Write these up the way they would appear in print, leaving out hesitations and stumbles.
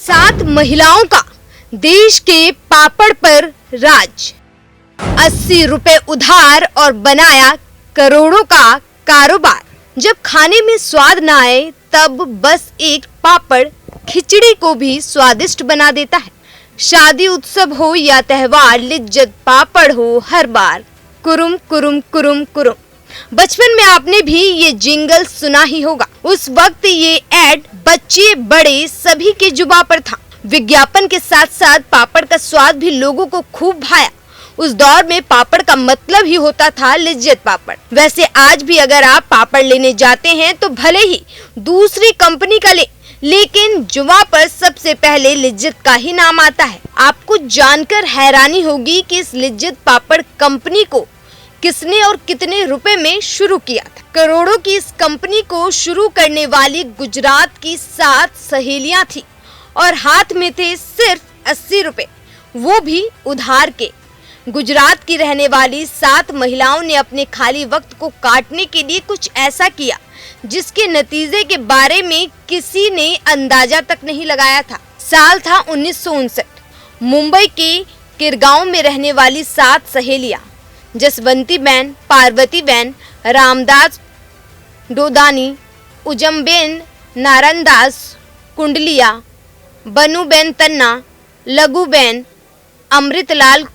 7 महिलाओं का देश के पापड़ पर राज। 80 रुपए उधार और बनाया करोड़ों का कारोबार। जब खाने में स्वाद न आए तब बस एक पापड़ खिचड़ी को भी स्वादिष्ट बना देता है। शादी उत्सव हो या त्योहार, लिज्जत पापड़ हो हर बार। कुरुम कुरुम कुरुम कुरुम। बचपन में आपने भी ये जिंगल सुना ही होगा। उस वक्त ये ऐड बच्चे बड़े सभी के जुबान पर था। विज्ञापन के साथ साथ पापड़ का स्वाद भी लोगों को खूब भाया। उस दौर में पापड़ का मतलब ही होता था लिज्जत पापड़। वैसे आज भी अगर आप पापड़ लेने जाते हैं तो भले ही दूसरी कंपनी का लेकिन जुबान पर सबसे पहले लिज्जत का ही नाम आता है। आपको जानकर हैरानी होगी कि इस लिज्जत पापड़ कंपनी को किसने और कितने रुपए में शुरू किया था। करोड़ों की इस कंपनी को शुरू करने वाली गुजरात की 7 सहेलियां थी और हाथ में थे सिर्फ 80 रुपए, वो भी उधार के। गुजरात की रहने वाली 7 महिलाओं ने अपने खाली वक्त को काटने के लिए कुछ ऐसा किया जिसके नतीजे के बारे में किसी ने अंदाजा तक नहीं लगाया था। साल था 1959। मुंबई के किरगांव में रहने वाली 7 सहेलियां जसवंती बहन, पार्वती बहन, रामदास डोदानी, उजमबेन नारनदास कुंडलिया, बनूबेन तन्ना, लगूबेन, अमृतलाल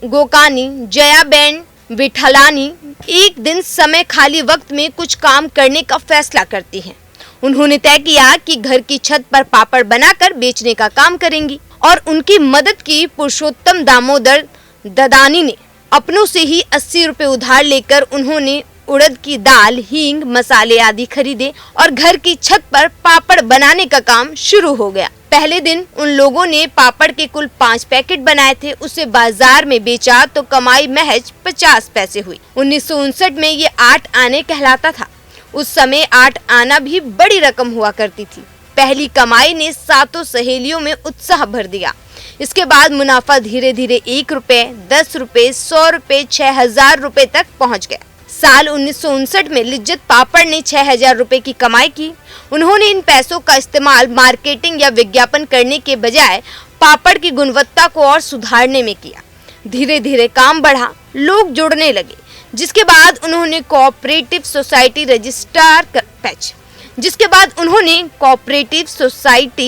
गोकानी, जयाबेन विठलानी एक दिन समय खाली वक्त में कुछ काम करने का फैसला करती हैं। उन्होंने तय किया कि घर की छत पर पापड़ बनाकर बेचने का काम करेंगी और उनकी मदद की पुरुषोत्तम दामोदर ददानी ने। अपनों से ही 80 रुपए उधार लेकर उन्होंने उड़द की दाल, हींग, मसाले आदि खरीदे और घर की छत पर पापड़ बनाने का काम शुरू हो गया। पहले दिन उन लोगों ने पापड़ के कुल 5 पैकेट बनाए थे। उसे बाजार में बेचा तो कमाई महज 50 पैसे हुई। 1959 में ये 8 आने कहलाता था। उस समय 8 आना भी बड़ी रकम हुआ करती थी। पहली कमाई ने 7 सहेलियों में उत्साह भर दिया। इसके बाद मुनाफा धीरे धीरे 1 रुपए, 10 रुपए, 100 रुपए, 6000 रुपए तक पहुंच गया। साल 1959 में लिज्जत पापड़ ने 6000 रुपए की कमाई की। उन्होंने इन पैसों का इस्तेमाल मार्केटिंग या विज्ञापन करने के बजाय पापड़ की गुणवत्ता को और सुधारने में किया। धीरे धीरे काम बढ़ा, लोग जुड़ने लगे, जिसके बाद उन्होंने कोऑपरेटिव सोसाइटी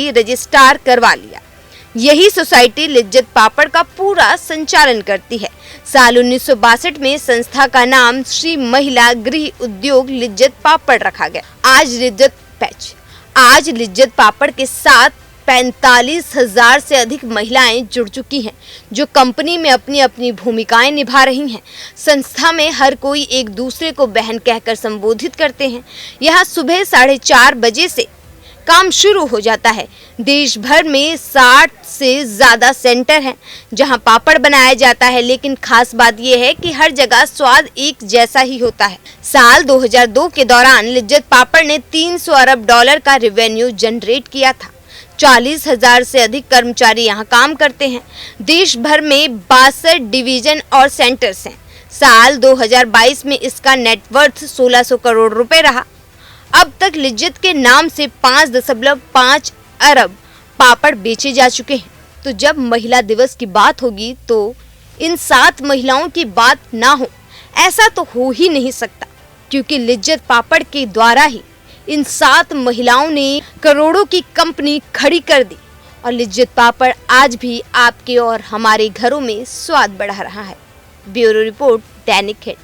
रजिस्ट्रार करवा लिया। यही सोसाइटी लिज्जत पापड़ का पूरा संचालन करती है। साल 1962 में संस्था का नाम श्री महिला गृह उद्योग लिज्जत पापड़ रखा गया। आज लिज्जत पापड़ के साथ 45,000 से अधिक महिलाएं जुड़ चुकी हैं, जो कंपनी में अपनी अपनी भूमिकाएं निभा रही हैं। संस्था में हर कोई एक दूसरे को बहन कहकर संबोधित करते हैं। यहाँ सुबह 4:30 बजे से काम शुरू हो जाता है। देश भर में 60 से ज्यादा सेंटर हैं जहां पापड़ बनाया जाता है, लेकिन खास बात यह है कि हर जगह स्वाद एक जैसा ही होता है। साल 2002 के दौरान लिज्जत पापड़ ने $300 अरब का रेवेन्यू जनरेट किया था। 40,000 से अधिक कर्मचारी यहां काम करते हैं। देश भर में 62 डिवीजन और सेंटर्स हैं। साल 2022 में इसका नेटवर्थ 1600 करोड़ रुपए रहा। अब तक लिज्जत के नाम से 5.5 अरब पापड़ बेचे जा चुके हैं। तो जब महिला दिवस की बात होगी तो इन 7 महिलाओं की बात ना हो, ऐसा तो हो ही नहीं सकता, क्योंकि लिज्जत पापड़ के द्वारा ही इन 7 महिलाओं ने करोड़ों की कंपनी खड़ी कर दी और लिज्जत पापड़ आज भी आपके और हमारे घरों में स्वाद बढ़ा रहा है। ब्यूरो रिपोर्ट, दैनिक हिट।